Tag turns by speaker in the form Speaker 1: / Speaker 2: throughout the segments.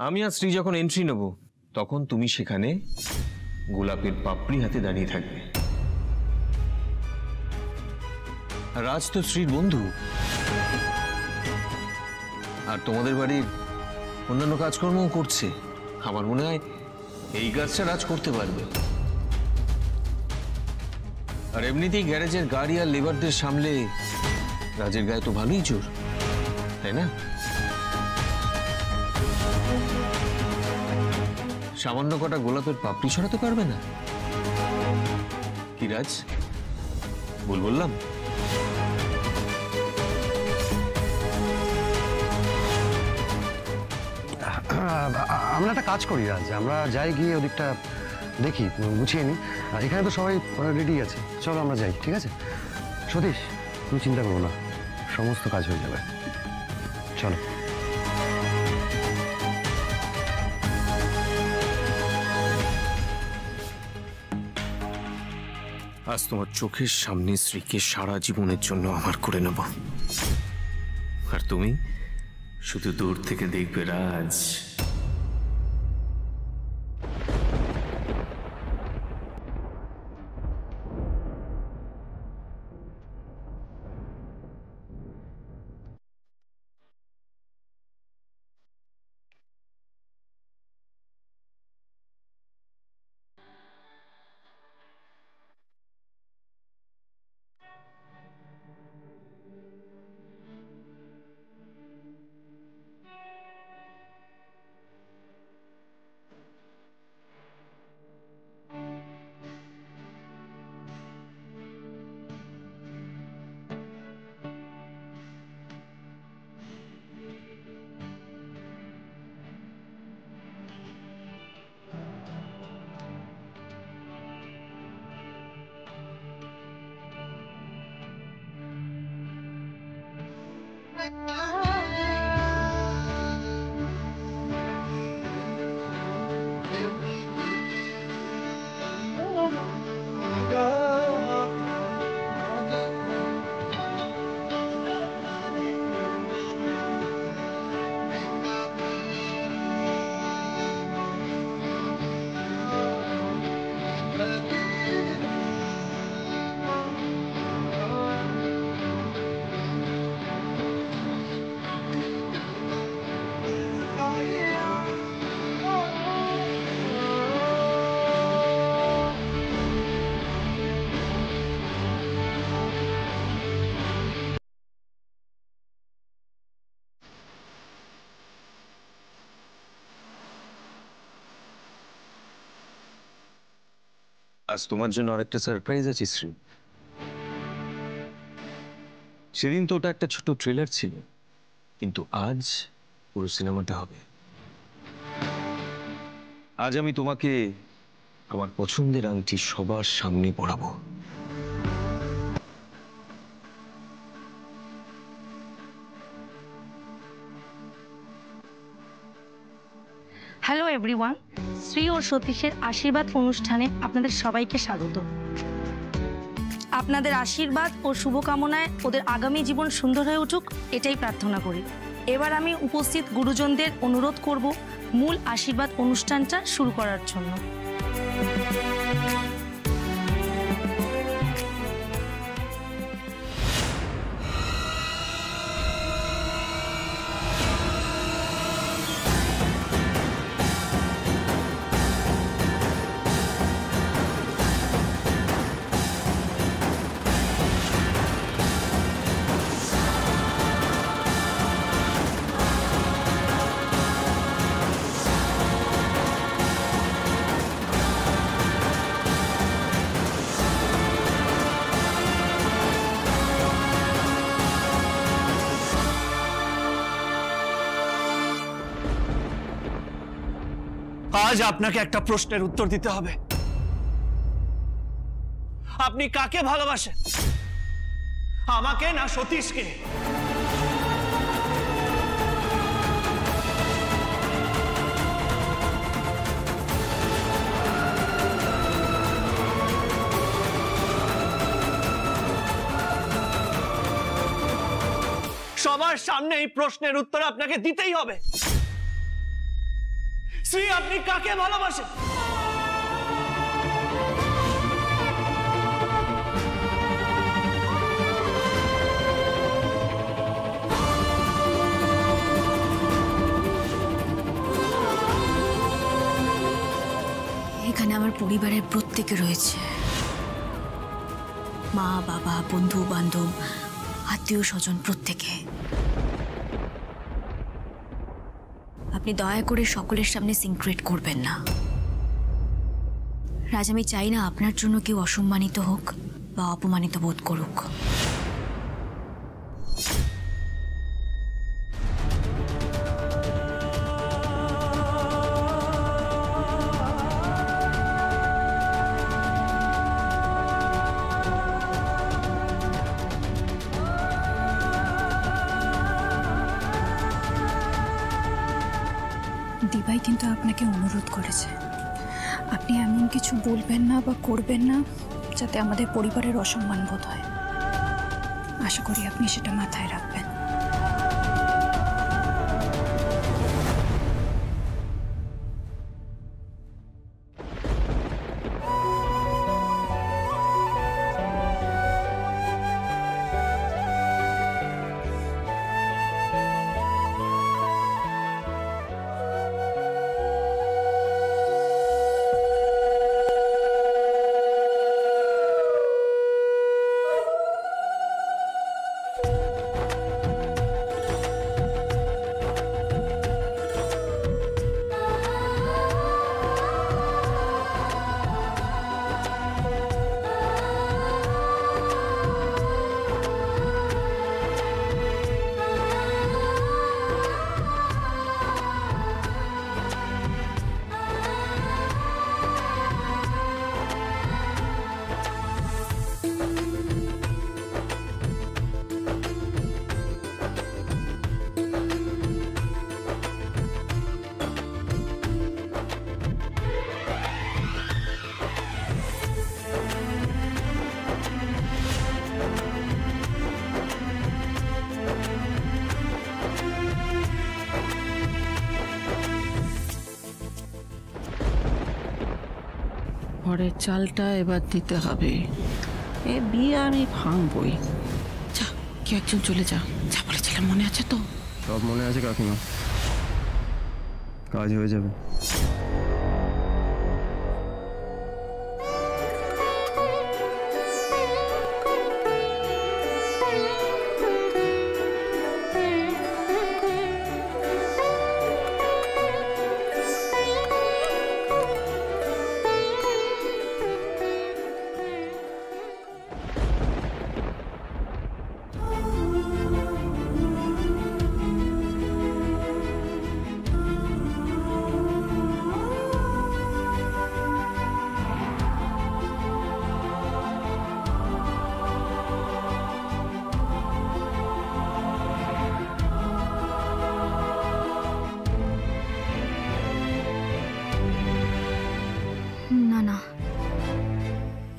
Speaker 1: আমি আর স্ত্রী যখন এন্ট্রি নেব তখন তুমি সেখানে গোলাপের পাপড়ি হাতে দাঁড়িয়ে থাকবে। রাজ তো স্ত্রীর বন্ধু, আর তোমাদের বাড়ির অন্যান্য কাজকর্মও করছে। আমার মনে হয় এই কাজটা রাজ করতে পারবে। আর এমনিতেই গ্যারেজের গাড়ি আর লেবারদের সামলে রাজের গায়ে তো ভালোই জোর, তাই না? সামান্য কটা গোলাপের পাপড়ি সরাতে পারবে না কি রাজ? বললাম
Speaker 2: আমরা একটা কাজ করি রাজ, আমরা যাই গিয়ে ওদিকটা দেখি, গুছিয়ে নিই। এখানে তো সবাই রেডি আছে, চলো আমরা যাই। ঠিক আছে সতীশ, তুমি চিন্তা করো না, সমস্ত কাজ হয়ে যাবে। চলো।
Speaker 1: আজ তোমার চোখের সামনে স্ত্রীকে সারা জীবনের জন্য আমার করে নেব, আর তুমি শুধু দূর থেকে দেখবে রাজ। আজ তোমার জন্য আরেকটা সারপ্রাইজ আছে শ্রী। সেদিন তো ওটা একটা ছোট ট্রেলার ছিল, কিন্তু আজ পুরো সিনেমাটা হবে। আজ আমি তোমাকে আমার পছন্দের আংটি সবার সামনে পরাবো।
Speaker 3: হ্যালো এভরিওয়ান, শ্রী ও সতীশের আশীর্বাদ অনুষ্ঠানে আপনাদের সবাইকে স্বাগত। আপনাদের আশীর্বাদ ও শুভকামনায় ওদের আগামী জীবন সুন্দর হয়ে উঠুক, এটাই প্রার্থনা করি। এবার আমি উপস্থিত গুরুজনদের অনুরোধ করব মূল আশীর্বাদ অনুষ্ঠানটা শুরু করার জন্য।
Speaker 4: আজ আপনাকে একটা প্রশ্নের উত্তর দিতে হবে। আপনি কাকে ভালোবাসেন, আমাকে না সতীশকে? সবার সামনে এই প্রশ্নের উত্তর আপনাকে দিতেই হবে। শ্রী, আপনি কাকে ভালোবাসেন?
Speaker 5: এখানে আমার পরিবারের প্রত্যেকে রয়েছে, মা বাবা বন্ধু বান্ধব আত্মীয় স্বজন প্রত্যেকে। আপনি দয়া করে সকলের সামনে সিক্রেট করবেন না রাজ। আমি চাই না আপনার জন্য কেউ অসম্মানিত হোক বা অপমানিত বোধ করুক।
Speaker 6: দিবাই কিন্তু আপনাকে অনুরোধ করেছে আপনি এমন কিছু বলবেন না বা করবেন না যাতে আমাদের পরিবারের অসম্মান বোধ হয়। আশা করি আপনি সেটা মাথায় রাখবেন।
Speaker 7: ঘরের চালটা এবার দিতে হবে। এ বিয়ে আমি ভাঙবই। যা, কেউ একজন চলে যা। যা বলেছিলাম মনে আছে তো?
Speaker 2: সব মনে আছে কাকিমা, কাজ হয়ে যাবে।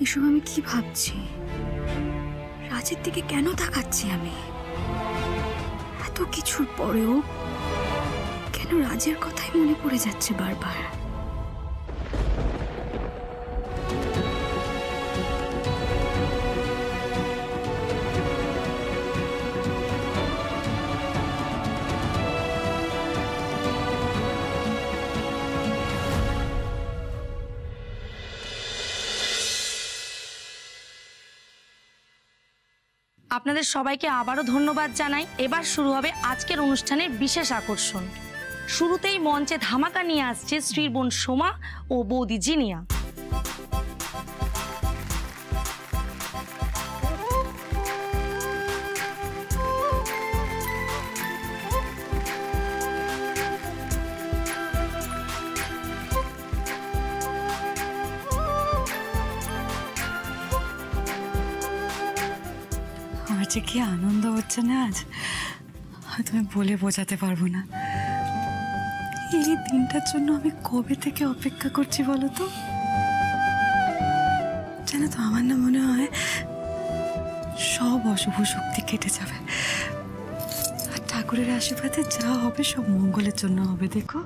Speaker 6: এসব আমি কি ভাবছি? রাজের দিকে কেন তাকাচ্ছি আমি? এত কিছুর পরেও কেন রাজের কথাই মনে পড়ে যাচ্ছে বারবার?
Speaker 3: আপনাদের সবাইকে আবারও ধন্যবাদ জানাই। এবার শুরু হবে আজকের অনুষ্ঠানের বিশেষ আকর্ষণ। শুরুতেই মঞ্চে ধামাকা নিয়ে আসছে শ্রীর বোন সোমা ও বৌদি জিনিয়া।
Speaker 6: আমার যে কি আনন্দ হচ্ছে না আজ, হয়তো আমি বলে বোঝাতে পারবো না। এই দিনটার জন্য আমি কবে থেকে অপেক্ষা করছি বলো তো? জানো তো, আমার না মনে হয় সব অশুভ শক্তি কেটে যাবে, আর ঠাকুরের আশীর্বাদে যা হবে সব মঙ্গলের জন্য হবে। দেখো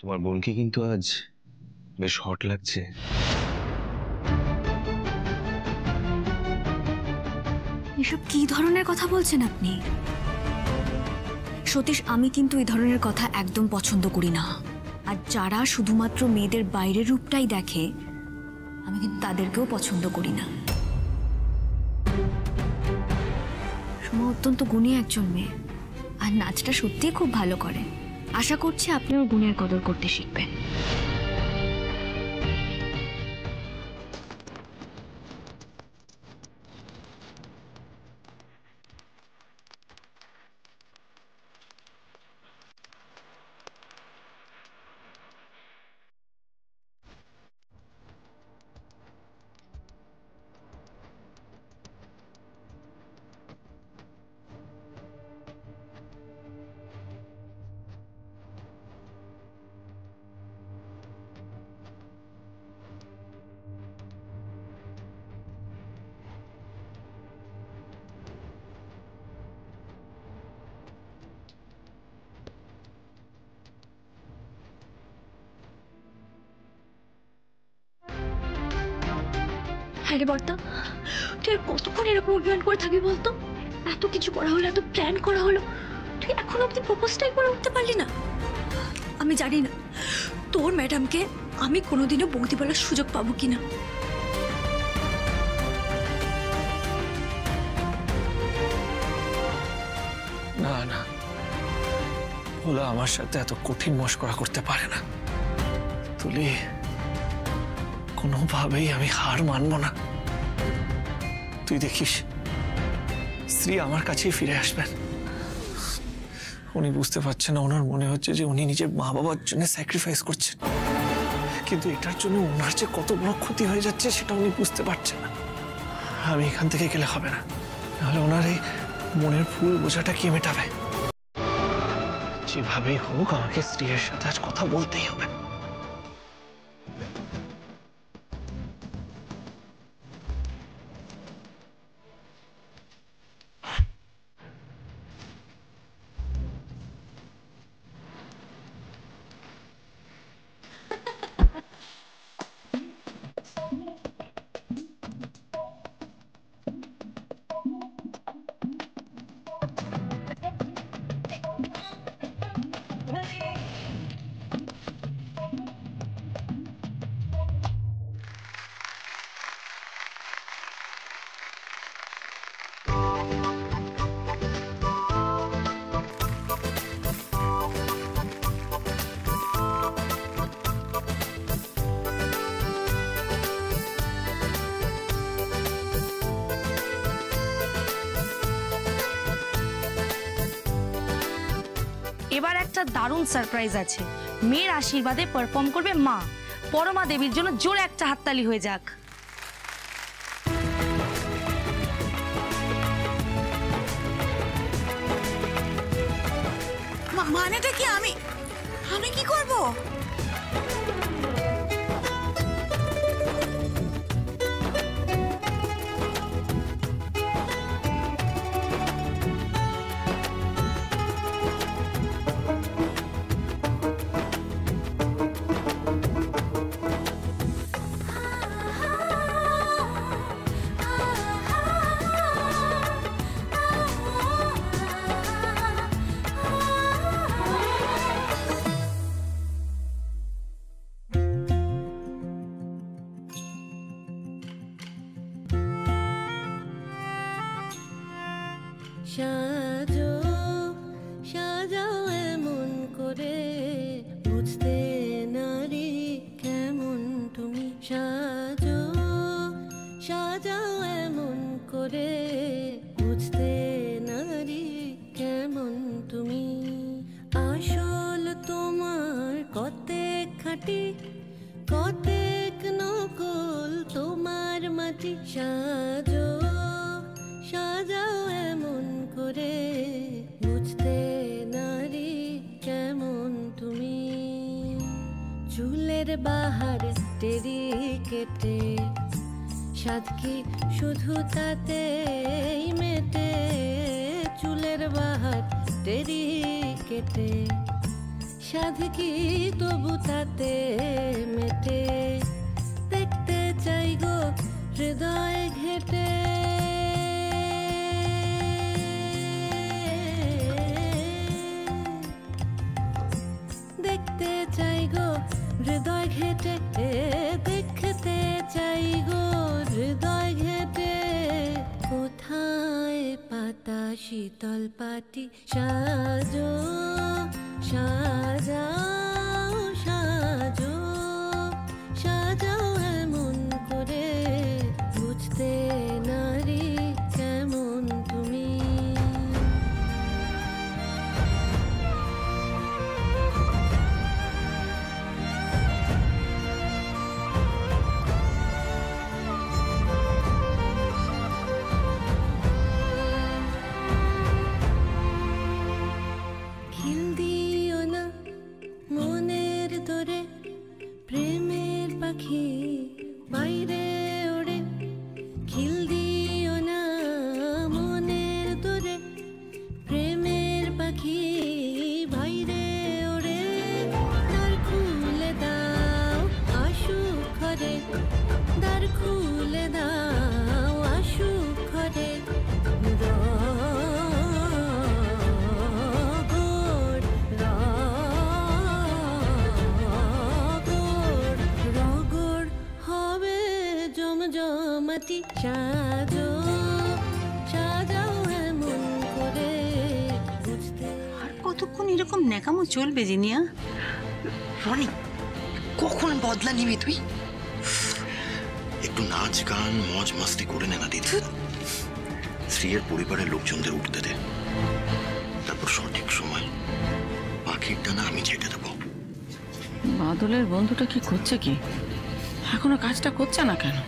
Speaker 1: তোমার বোনকে কিন্তু আজ বেশ হট লাগছে।
Speaker 6: এসব কি ধরনের কথা বলছেন আপনি? সতীশ, আমি কিন্তু এই ধরনের কথা একদম পছন্দ করি না। আর যারা শুধুমাত্র মেয়েদের বাইরের রূপটাই দেখে, আমি কিন্তু তাদেরকেও পছন্দ করি না। সোমা অত্যন্ত গুণী একজন মেয়ে, আর নাচটা সত্যিই খুব ভালো করে। আশা করছি আপনি ওর গুণের কদর করতে শিখবেন। হ্যাঁ রে বর্তা, তুই আর কতক্ষণ এরকম অভিমান করে থাকবি বলতো? এত কিছু করা হলো, এত প্ল্যান করা হলো, তুই এখন অব্দি প্রপোজটাই করে উঠতে পারলি না? আমি জানি না তোর ম্যাডামকে আমি কোনোদিনও বৌদি বলার সুযোগ পাবো কিনা।
Speaker 1: না না, ভোলা আমার সাথে এত কঠিন মশকরা করতে পারে না। তুলি, কোনোভাবেই আমি হার মানব না। তুই দেখিস স্ত্রী আমার কাছেই ফিরে আসবেন। উনি বুঝতে পারছেন না, ওনার মনে হচ্ছে যে উনি নিজের মা বাবার জন্য স্যাক্রিফাইস করছেন, কিন্তু এটার জন্য ওনার যে কত বড় ক্ষতি হয়ে যাচ্ছে সেটা উনি বুঝতে পারছেন না। আমি এখান থেকে গেলে হবে না, নাহলে ওনার এই মনের ফুল বোঝাটা কে মেটাবে? যেভাবেই হোক আমাকে স্ত্রীর সাথে আজ কথা বলতেই হবে।
Speaker 3: এবার একটা দারুণ সারপ্রাইজ আছে। মেয়ের আশীর্বাদে পারফর্ম করবে মা। পরমা দেবীর জন্য জোরে একটা হাততালি হয়ে যাক।
Speaker 7: মানেটা কি? আমি কি করব?
Speaker 8: সাজো সাজাও এমন করে, বুঝতে নারী কেমন তুমি। সাজো সাজাও এমন করে, বুঝতে নারী কেমন তুমি। আসল তোমার কতেক খাঁটি, কতেক নকল তোমার মাটি। সাজো সাজাও এমন করে, বুঝতে নারী কেমন তুমি। চুলের বাহার টেরি কেটে, সাদ কি শুধু তাতেই মেটে। চুলের বাহার টেরি কেটে, সাধকি তবু তাতে মেটে, দেখতে চাই গো হৃদয় ঘেটে। দেখতে চাই গো হৃদয় ঘেটে, দেখতে চাই গো হৃদয় ঘেটে। কোথায় পাতা শীতল পাটি সাজো সাজাও সাজো সাজাও এমন করে, বুঝতে নারী কেমন তুমি। খিল দিও না মনের দোরে, প্রেমের পাখি বাইরে ওড়ে। খিল দিও না মনের দোরে, প্রেমের পাখি বাইরে ওড়ে। দ্বার খুলে দাও আসুক ঘরে, দ্বার খুলে দাও আসুক ঘরে। জমজমাটি সাজো সাজাও এমন করে, বুঝতে।
Speaker 9: আর কতক্ষণ এরকম ন্যাকামো চলবে জিনিয়া?
Speaker 10: রনি, কখন বদলা নিবি তুই?
Speaker 11: একটু নাচ গান মজ মাস্তি করে নে না দিদি। স্ত্রীর পরিবারের লোকজনদের উঠতে দে, তারপর সঠিক সময় পাখির ডানা আমি ছেটে দেবো।
Speaker 7: বাদলের বন্ধুটা কি করছে কি? এখনো কাজটা করছে না কেন?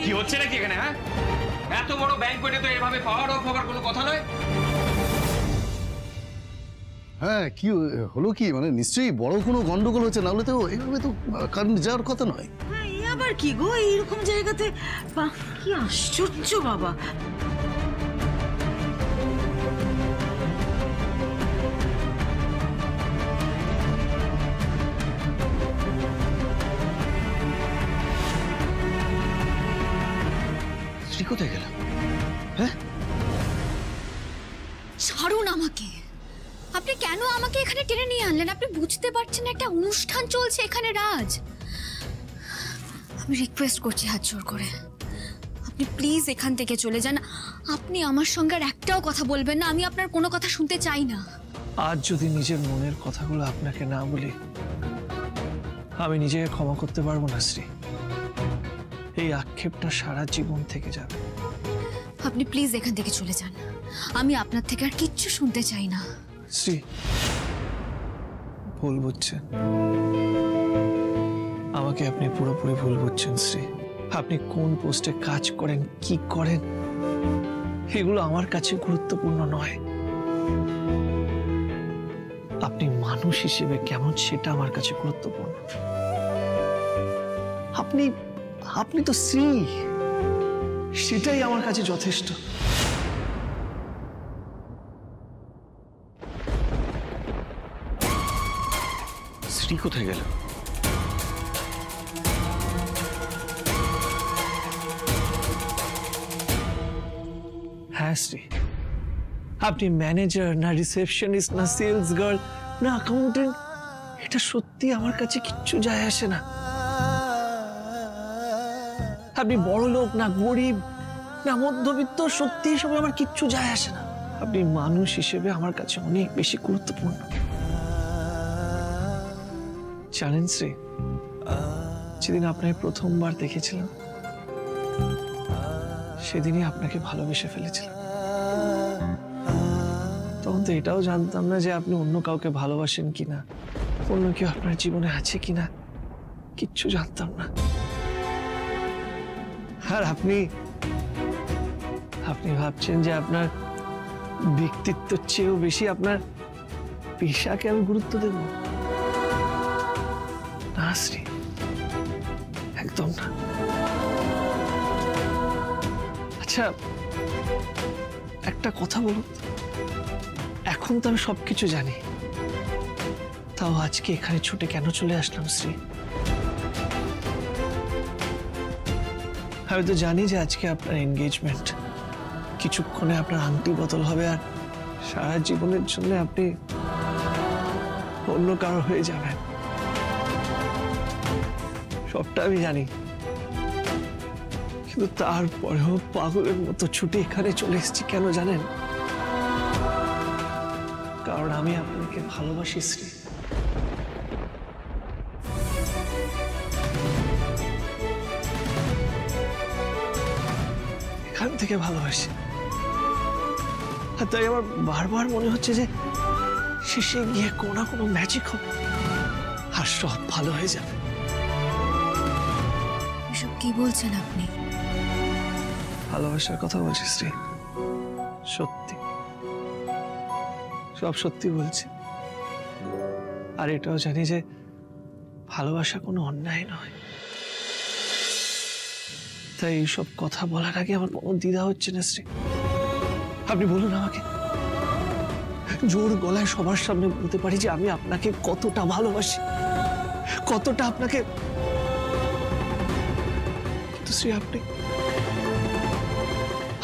Speaker 12: কি হচ্ছে নাকি এখানে? হ্যাঁ, এত বড় ব্যাংকোয়েটে তো এভাবে পাওয়ার অফ হবার কোনো কথা নয়।
Speaker 2: হ্যাঁ, কি হলো কি? মানে নিশ্চয়ই বড় কোনো গন্ডগোল হচ্ছে, না হলে তো এইভাবে তো কারেন্ট যাওয়ার কথা নয়।
Speaker 9: এই আবার কি গো, এইরকম জায়গাতে? কি আশ্চর্য বাবা!
Speaker 2: কোথায় গেল? হ্যাঁ,
Speaker 6: ছাড়ুন আমাকে। আপনি কেন আমাকে এখানে টেনে নিয়ে আনলেন? আপনি বুঝতে পারছেন একটা অনুষ্ঠান চলছে এখানে, রাজ। আমি রিকোয়েস্ট করছি হাত জোড় করে, আপনি প্লিজ এখান থেকে চলে যান। আপনি আমার সঙ্গে আর একটাও কথা বলবেন না, আমি আপনার কোনো কথা শুনতে চাই না।
Speaker 1: আজ যদি নিজের মনের কথাগুলো আপনাকে না বলি, আমি নিজেকে ক্ষমা করতে পারবো না শ্রী। এই আক্ষেপটা সারা জীবন থেকে যাবে।
Speaker 6: আপনি প্লিজ এখান থেকে চলে যান, আমি আপনার থেকে আর কিচ্ছু শুনতে চাই না।
Speaker 1: শ্রী, ভুল বুঝছেন, আমাকে আপনি পুরোপুরি ভুল বুঝছেন শ্রী। আপনি কোন পোস্টে কাজ করেন, কি করেন, এগুলো আমার কাছে গুরুত্বপূর্ণ নয়। আপনি মানুষ হিসেবে কেমন সেটা আমার কাছে গুরুত্বপূর্ণ। আপনি তো শ্রী, সেটাই আমার কাছে যথেষ্ট।
Speaker 11: শ্রী কোথায় গেল?
Speaker 1: হ্যাঁ শ্রী, আপনি ম্যানেজার না রিসেপশনিস্ট না সেলস গার্ল না অ্যাকাউন্টেন্ট, এটা সত্যি আমার কাছে কিচ্ছু যায় আসে না। আপনি বড় লোক না গরিব না মধ্যবিত্ত, সত্যি হিসেবে আমার কিচ্ছু যায় আসে না। আপনি মানুষ হিসেবে আমার কাছে অনেক বেশি গুরুত্বপূর্ণ। জানেন শ্রী, যেদিন আপনাকে প্রথমবার দেখেছিলাম সেদিনই আপনাকে ভালোবেসে ফেলেছিলাম। তখন তো এটাও জানতাম না যে আপনি অন্য কাউকে ভালোবাসেন কিনা, অন্য কেউ আপনার জীবনে আছে কিনা, কিচ্ছু জানতাম না। আর আপনি ভাবছেন যে আপনার ব্যক্তিত্বের চেয়েও বেশি আপনার পেশাকে আমি গুরুত্ব দেব? না শ্রী, একদম না। আচ্ছা একটা কথা বলুন, এখন তো আমি সবকিছু জানি, তাও আজকে এখানে ছুটে কেন চলে আসলাম শ্রী? আমি তো জানি যে আজকে আপনার এনগেজমেন্ট, কিছুক্ষণে আপনার আংটি বদল হবে আর সারা জীবনের জন্য আপনি অন্য কারো হয়ে যাবেন। সবটা আমি জানি, কিন্তু তারপরেও পাগলের মতো ছুটে এখানে চলে এসেছি কেন জানেন? কারণ আমি আপনাকে ভালোবাসি শ্রী। এখান থেকে ভালোবাসি। আর তাই আমার বারবার মনে হচ্ছে যে শেষে গিয়ে কোনো না কোনো ম্যাজিক হবে আর সব ভালো হয়ে যাবে।
Speaker 5: এসব কি বলছেন আপনি?
Speaker 1: ভালোবাসার কথা বলছি শ্রী, সত্যি, সব সত্যি বলছি। আর এটাও জানি যে ভালোবাসা কোনো অন্যায় নয়। তাই এইসব কথা বলার আগে আমার কোনো দ্বিধা হচ্ছে না শ্রী। আপনি বলুন আমাকে, জোর গলায় সবার সামনে বলতে পারি যে আমি আপনাকে কতটা ভালোবাসি, কতটা আপনাকে। কিন্তু শ্রী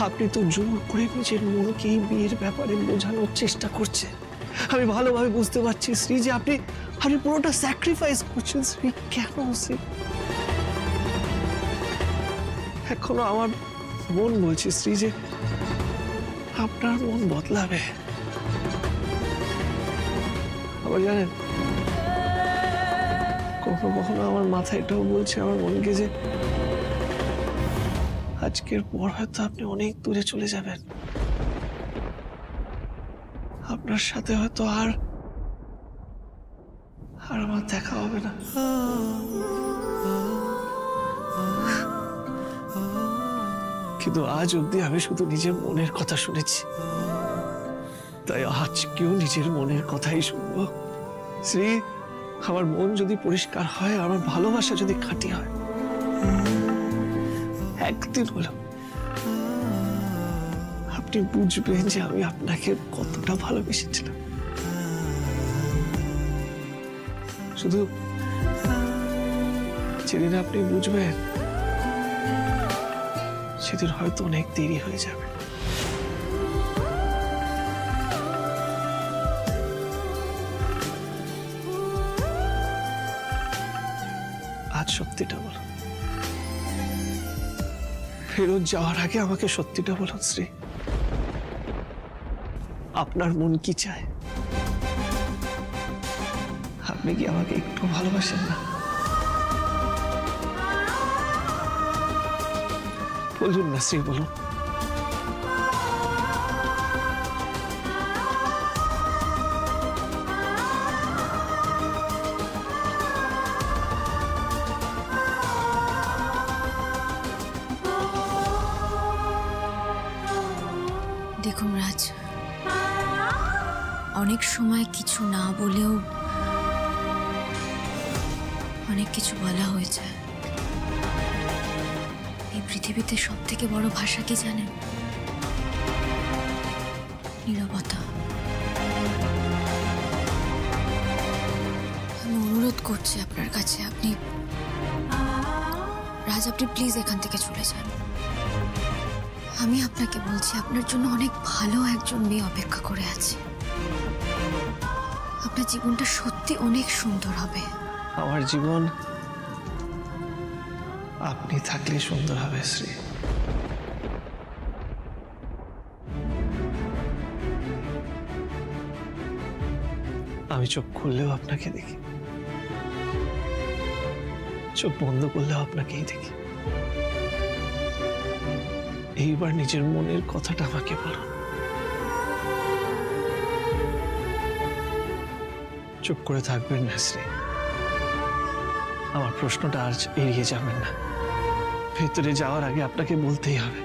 Speaker 1: আপনি তো জোর করে নিজের মনকে এই বিয়ের ব্যাপারে বোঝানোর চেষ্টা করছেন। আমি ভালোভাবে বুঝতে পারছি শ্রী যে আপনি পুরোটা স্যাক্রিফাইস করছেন শ্রী। কেন শ্রী? এখনো আমার মন বলছে শ্রী যে আপনার মন বদলাবে। আবার জানেন, কখনো কখনো আমার মাথায় এটাও বলছে আমার মনকে যে আজকের পর হয়তো আপনি অনেক দূরে চলে যাবেন, আপনার সাথে হয়তো আর আমার দেখা হবে না। কিন্তু আজ অব্দি আমি শুধু নিজের মনের কথা শুনেছি, তাই আজকেও নিজের মনের কথাই শুনবো শ্রী। আমার মন যদি পরিষ্কার হয়, আমার ভালোবাসা যদি খাঁটি হয়, একদিন হলো আপনি বুঝবেন যে আমি আপনাকে কতটা ভালোবেসেছিলাম। শুধু যেদিন আপনি বুঝবেন সেদিন হয়তো অনেক দেরি হয়ে যাবে। আজ সত্যিটা বলো, ফেরত যাওয়ার আগে আমাকে সত্যিটা বলুন শ্রী। আপনার মন কি চায়? আপনি কি আমাকে একটু ভালোবাসেন না? বলুন না শ্রী, বলুন।
Speaker 5: দেখুন রাজ, অনেক সময় কিছু না বলেও অনেক কিছু বলা হয়ে যায়। এই পৃথিবীতে সব থেকে বড় ভাষা কি জানেন? নীরবতা। আমি অনুরোধ করছি আপনার কাছে, রাজ আপনি প্লিজ এখান থেকে চলে যান। আমি আপনাকে বলছি, আপনার জন্য অনেক ভালো একজন মেয়ে অপেক্ষা করে আছে। আপনার জীবনটা সত্যি অনেক সুন্দর হবে।
Speaker 1: আমার জীবন আপনি থাকলে সুন্দর হবে শ্রী। আমি চোখ খুললেও আপনাকে দেখি, চোখ বন্ধ করলে আপনাকেই দেখি। এইবার নিজের মনের কথাটা আমাকে বলুন। চুপ করে থাকবেন না শ্রী, আমার প্রশ্নটা আজ এড়িয়ে যাবেন না। ভেতরে যাওয়ার আগে আপনাকে বলতেই হবে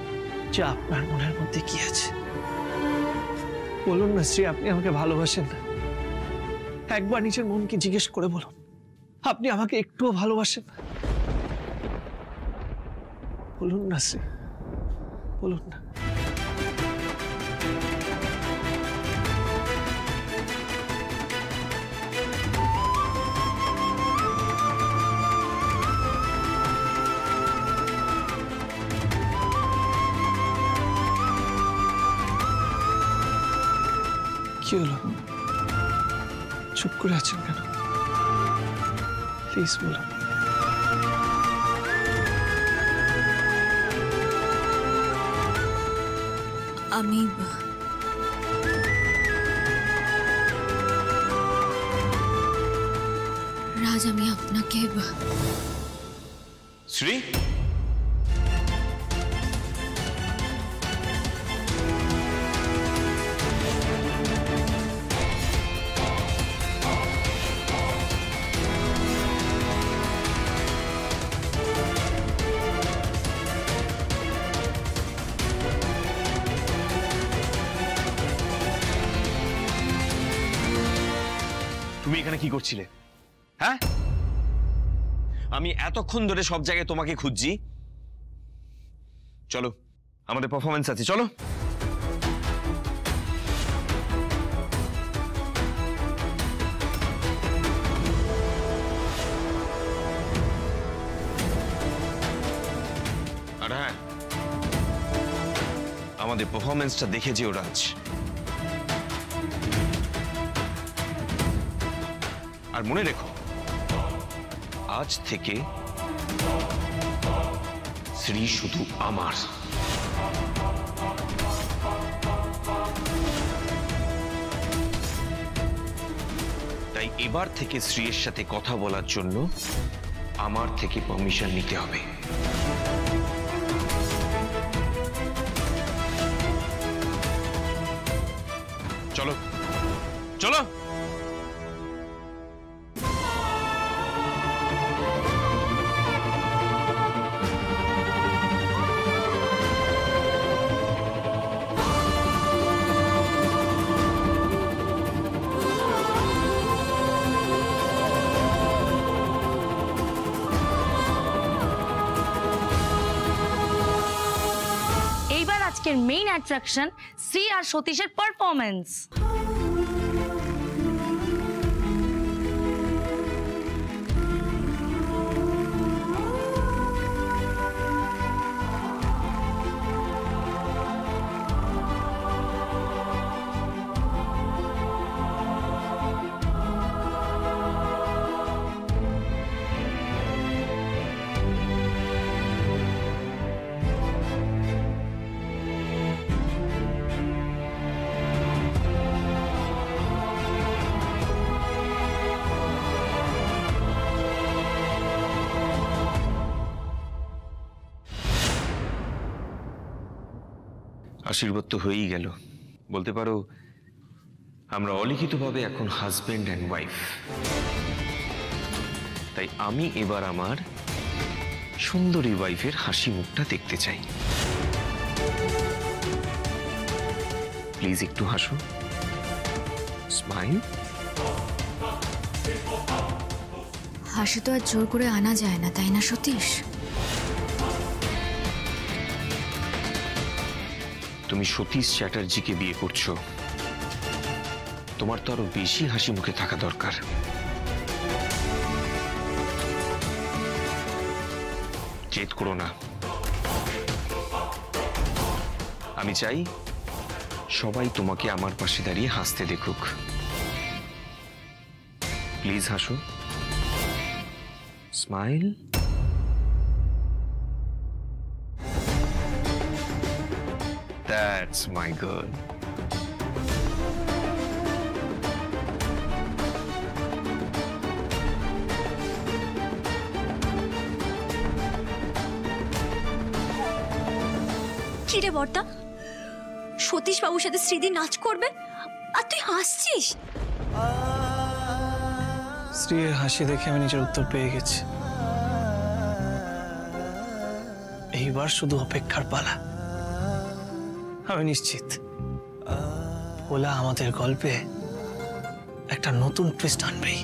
Speaker 1: যে আপনার মনের মধ্যে কি আছে। বলুন না শ্রী, আপনি আমাকে ভালোবাসেন না? একবার নিজের মনকে জিজ্ঞেস করে বলুন, আপনি আমাকে একটুও ভালোবাসেন না? বলুন না শ্রী, বলুন না। কি হলো? চুপ করে আছেন কেন? প্লিজ বলুন।
Speaker 5: আমি রাজ, আমি আপনাকে
Speaker 12: শ্রী, তুমি এখানে কি করছিলে? হ্যাঁ, আমি এতক্ষণ ধরে সব জায়গায় তোমাকে খুঁজছি। চলো, আমাদের পারফরমেন্স আছে, চলো। আর হ্যাঁ, আমাদের পারফরমেন্সটা দেখে যেও রাজ। আর মনে রেখো, আজ থেকে শ্রী শুধু আমার। তাই এবার থেকে শ্রীয়ের সাথে কথা বলার জন্য আমার থেকে পারমিশন নিতে হবে। চলো চলো।
Speaker 3: আজকের মেইন অ্যাট্রাকশন শ্রী আর সতীশের পারফরমেন্স।
Speaker 12: আশীর্বাদ তো হয়েই গেল, বলতে পারো আমরা অলিখিতভাবে এখন হাজব্যান্ড অ্যান্ড ওয়াইফ। তাই আমি এবার আমার সুন্দরী ওয়াইফের হাসি মুখটা দেখতে চাই। প্লিজ একটু হাসো, স্মাইল।
Speaker 5: হাসি তো আর জোর করে আনা যায় না, তাই না সতীশ?
Speaker 12: তুমি সতীশ চ্যাটার্জিকে বিয়ে করছো, তোমার তো আরো বেশি হাসি মুখে থাকা দরকার। জেদ করো না। আমি চাই সবাই তোমাকে আমার পাশে দাঁড়িয়ে হাসতে দেখুক। প্লিজ হাসো, স্মাইল। That's my girl.
Speaker 5: কি রে বর্দা, সতীশ বাবুর সাথে শ্রীদি নাচ করবে আর তুই হাসছিস?
Speaker 1: শ্রীর হাসি দেখে আমি নিজের উত্তর পেয়ে গেছি। এইবার শুধু অপেক্ষার পালা। আমি নিশ্চিত ওলা আমাদের গল্পে একটা নতুন টুইস্ট আনবেই।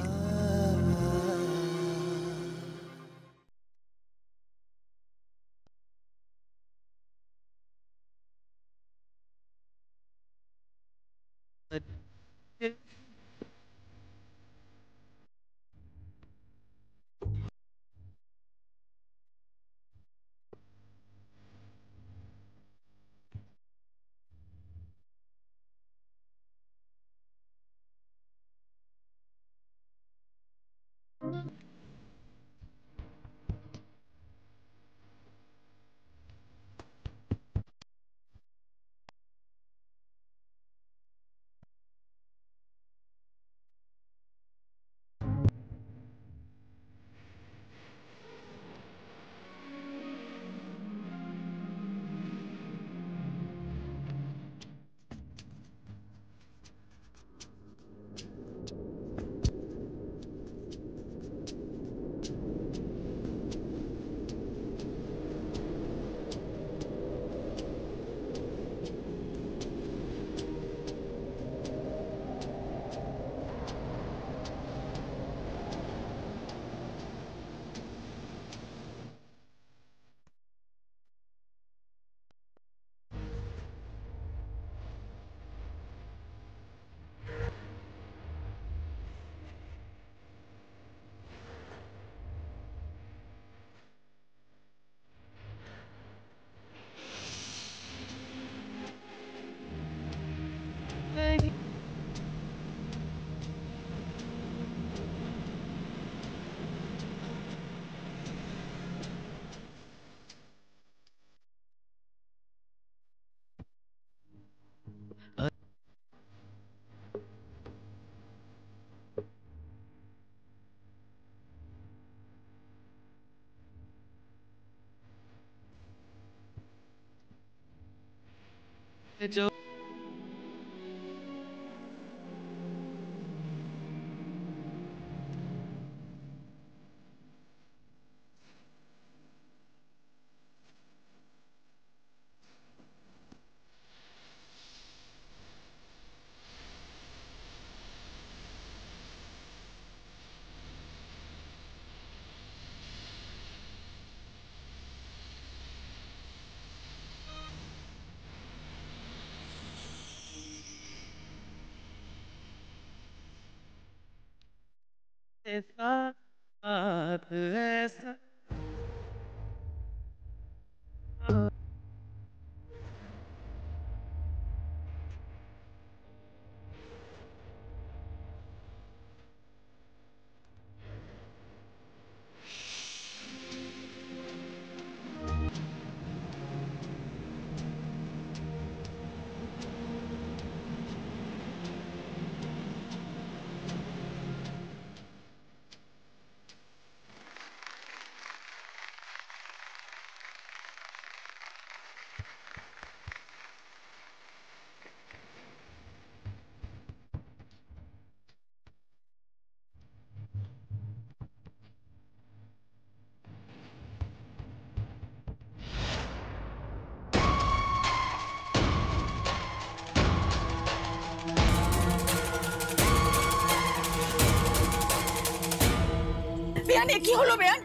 Speaker 9: বেয়ান, কি হলো বেয়ান?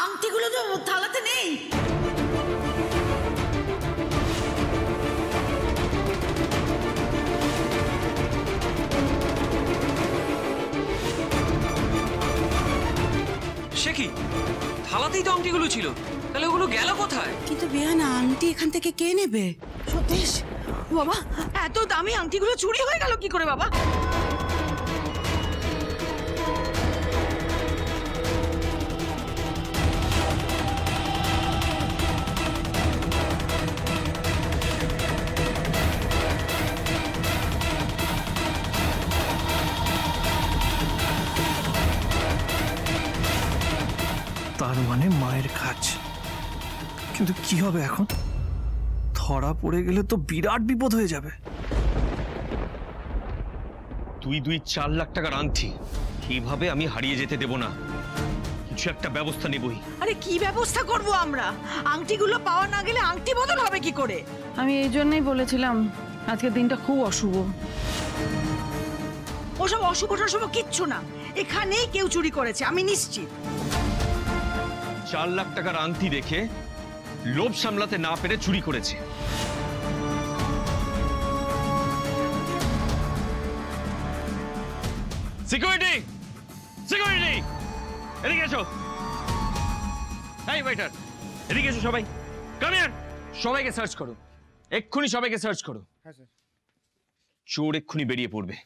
Speaker 9: আংটিগুলো তো থালাতে নেই।
Speaker 12: সে কি, থালাতেই তো আংটিগুলো ছিল, তাহলে ওগুলো গেল কোথায়?
Speaker 9: কিন্তু বেয়ান, আংটি এখান থেকে কে নেবে? সতীশ বাবা, এত দামি আংটিগুলো চুরি হয়ে গেল কি করে বাবা?
Speaker 1: তার মানে মায়ের কাজ। কিন্তু কি হবে এখন? ধরা পড়ে গেলে তো বিরাট বিপদ হয়ে যাবে।
Speaker 12: 4 লাখ টাকার আংটি এইভাবে আমি হারিয়ে যেতে দেব না, কিছু একটা ব্যবস্থা নেবই।
Speaker 9: আরে কি ব্যবস্থা করব আমরা? আংটিগুলো পাওয়া না গেলে আংটি বদল হবে কি করে?
Speaker 7: আমি এই জন্যই বলেছিলাম আজকের দিনটা খুব অশুভ।
Speaker 9: ওসব অশুভ টশুভ কিচ্ছু না, এখানেই কেউ চুরি করেছে, আমি নিশ্চিত।
Speaker 12: 4 লাখ টাকার আংটি দেখে লোভ সামলাতে না পেরে চুরি করেছে। সিকিউরিটি, সিকিউরিটি, এদিকে এসো। এই ওয়েটার, এদিকে এসো সবাই। Come here. সবাইকে সার্চ করো, এক্ষুনি সবাইকে সার্চ করো। হ্যাঁ স্যার। চোর এক্ষুনি বেরিয়ে পড়বে।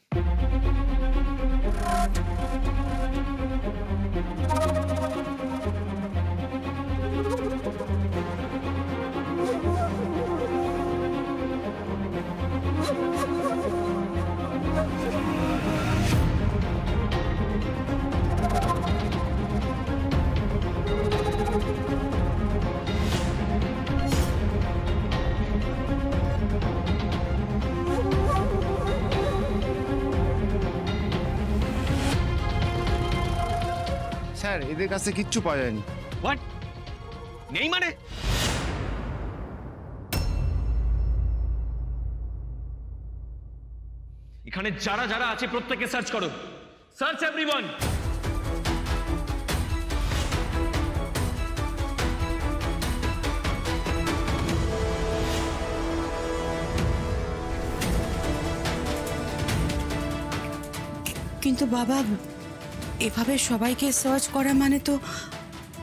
Speaker 13: স্যার এদের কাছে কিচ্ছু পাওয়া যায়নি।
Speaker 12: হোয়াট? নেই মানে? এখানে যারা যারা আছে প্রত্যেককে সার্চ করো। Search everyone.
Speaker 9: কিন্তু বাবা, এভাবে সবাইকে সার্চ করা মানে তো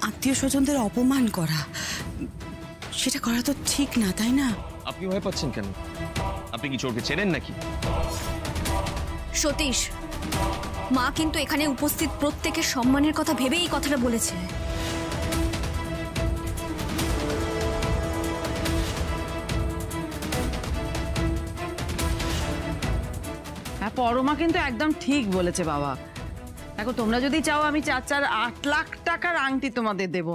Speaker 9: আত্মীয় স্বজনদের অপমান করা, সেটা করা তো ঠিক না, তাই না?
Speaker 12: আপনি ভয় পাচ্ছেন কেন? আপনি কি চোরকে চেনেন নাকি?
Speaker 5: সতীশ, মা কিন্তু এখানে উপস্থিত প্রত্যেকের সম্মানের কথা ভেবেই এই কথাটা বলেছে।
Speaker 7: হ্যাঁ, পরমা কিন্তু একদম ঠিক বলেছে বাবা। দেখো, তোমরা যদি চাও আমি 8 লাখ টাকার আংটি তোমাদের দেব,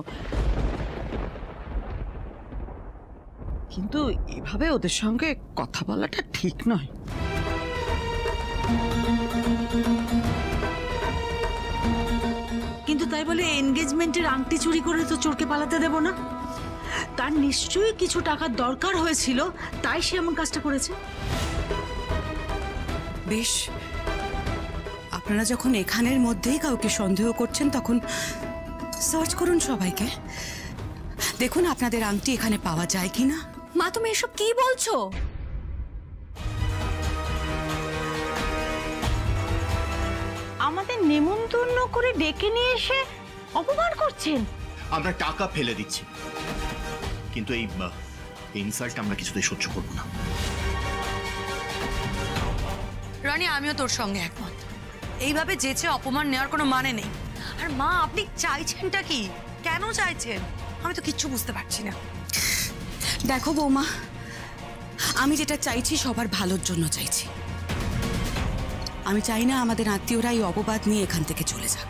Speaker 7: কিন্তু এভাবে ওদের সঙ্গে কথা বলাটা ঠিক নয়।
Speaker 9: কিন্তু তাই বলে এনগেজমেন্টের আংটি চুরি করে তো চোরকে পালাতে দেব না। তার নিশ্চয়ই কিছু টাকার দরকার হয়েছিল, তাই সে এমন কাজটা করেছে। বেশ, আপনারা যখন এখানের মধ্যেই কাউকে সন্দেহ করছেন তখন সার্চ করুন সবাইকে, দেখুন আপনাদের আংটি এখানে পাওয়া যায় কিনা।
Speaker 5: মা, তুমি এসব কি বলছো?
Speaker 9: আমাদের নেমন্তন্ন করে ডেকে নিয়ে এসে অপমান করছেন।
Speaker 11: আমরা টাকা ফেলে দিচ্ছি, কিন্তু এই ইনসাল্ট আমরা কিছুতেই সহ্য করব না।
Speaker 10: রানী, আমিও তোর সঙ্গে একমত। এইভাবে যেচে অপমান নেওয়ার কোনো মানে নেই। আর মা, আপনি চাইছেনটা কি? কেন চাইছেন? আমি তো কিচ্ছু বুঝতে পারছি না।
Speaker 9: দেখো বৌমা, আমি যেটা চাইছি সবার ভালোর জন্য চাইছি। আমি চাই না আমাদের আত্মীয়রা এই অপবাদ নিয়ে এখান থেকে চলে যাক।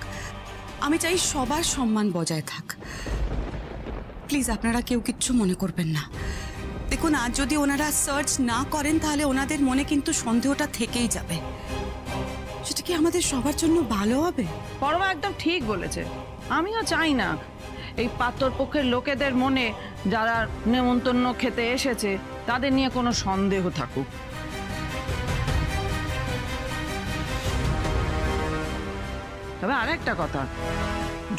Speaker 9: আমি চাই সবার সম্মান বজায় থাক। প্লিজ আপনারা কেউ কিচ্ছু মনে করবেন না। দেখুন, আজ যদি ওনারা সার্চ না করেন তাহলে ওনাদের মনে কিন্তু সন্দেহটা থেকেই যাবে। সেটা কি আমাদের সবার জন্য ভালো হবে?
Speaker 7: পরমা একদম ঠিক বলেছে। আমিও চাই না এই পাত্রপক্ষের লোকেদের মনে যারা নেমন্তন্ন খেতে এসেছে তাদের নিয়ে কোনো সন্দেহ থাকুক। তবে আরেকটা কথা,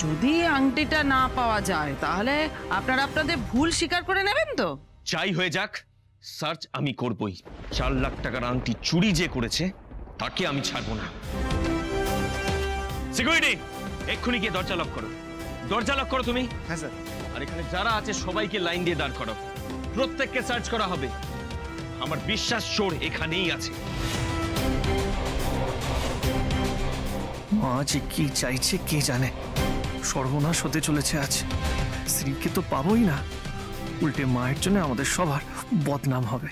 Speaker 7: যদি আংটিটা না পাওয়া যায় তাহলে আপনারা আপনাদের ভুল স্বীকার করে নেবেন তো?
Speaker 12: চাই হয়ে যাক, সার্চ আমি করবই। 4 লাখ টাকার আংটি চুরি যে করেছে তাকে আমি ছাড়বো না। সিকিউরিটি, এক্ষুনি গিয়ে দরজা লক করো। দরজা লক করো তুমি।
Speaker 13: হ্যাঁ স্যার।
Speaker 12: আর এখানে যারা আছে সবাইকে লাইন দিয়ে দাঁড় করো, প্রত্যেককে সার্চ করা হবে। আমার বিশ্বাস চোর এখানেই আছে।
Speaker 1: মা যে কি চাইছে কে জানে। সর্বনাশ হতে চলেছে আজ। শ্রীকে তো পাবোই না, উল্টে মায়ের জন্য আমাদের সবার বদনাম হবে।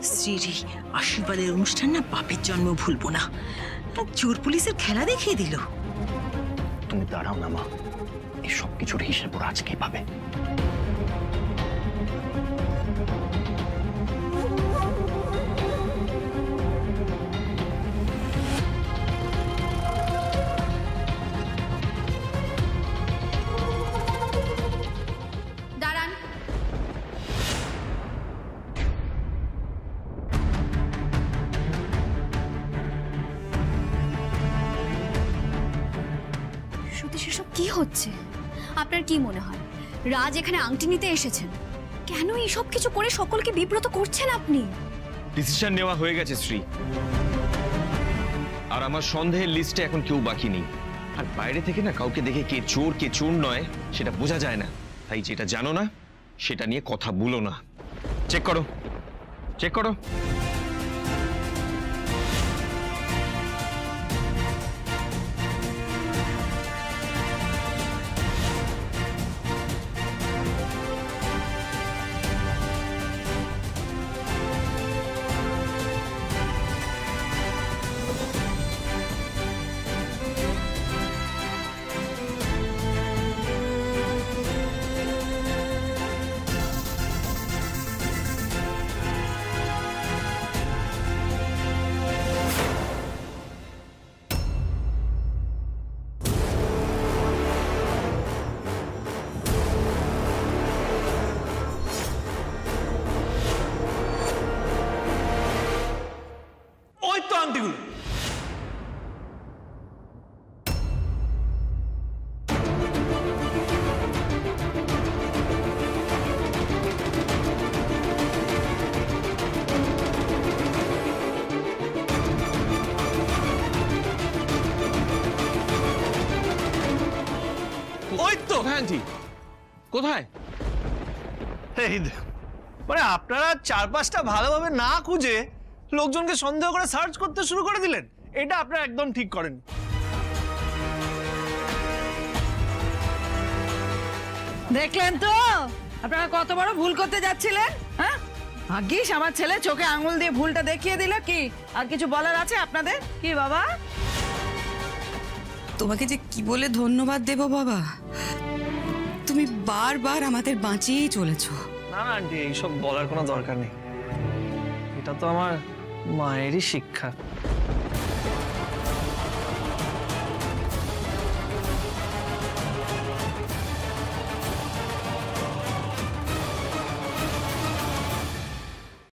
Speaker 7: স্ত্রীর এই আশীর্বাদের অনুষ্ঠান না বাপের জন্ম ভুলবো না। চোর পুলিশের খেলা দেখিয়ে দিল।
Speaker 11: তুমি দাঁড়াও না মা, এই সব কিছুর হিসেব ওরা আজকেই পাবে।
Speaker 6: দাঁড়ান। সতীশ, এসব কি হচ্ছে? আপনার কি মনে হয় রাজ এখানে আংটি নিতে এসেছেন? কেন এইসব কিছু করে সকলকে বিব্রত করছেন আপনি?
Speaker 12: ডিসিশন নেওয়া হয়ে গেছে শ্রী, আর আমার সন্দেহের লিস্টে এখন কেউ বাকি নেই। আর বাইরে থেকে না কাউকে দেখে কে চোর নয় সেটা বোঝা যায় না। তাই যেটা জানো না সেটা নিয়ে কথা বলো না। চেক করো, চেক করো।
Speaker 1: ওই তো আংটিগুলো। ওই তো
Speaker 12: আন্টি কোথায়?
Speaker 1: এই মানে আপনারা চারপাশটা ভালোভাবে না খুঁজে লোকজনকে সন্দেহ করে সার্চ করতে শুরু করে দিলেন। এটা আপনারা একদম ঠিক করেন।
Speaker 7: দেখলেন তো আপনারা কত বড় ভুল করতে যাচ্ছিলেন? হ্যাঁ, ভাগ্যিস আমার ছেলে চোখে আঙুল দিয়ে ভুলটা দেখিয়ে দিল। কি আর কিছু বলার আছে আপনাদের? কি বাবা,
Speaker 9: তোমাকে যে কি বলে ধন্যবাদ দেব বাবা, তুমি বারবার আমাদের বাঁচিয়েই চলেছো।
Speaker 1: না না আন্টি, এইসব বলার কোনো দরকার নেই। এটা তো আমার মায়েরই শিক্ষা।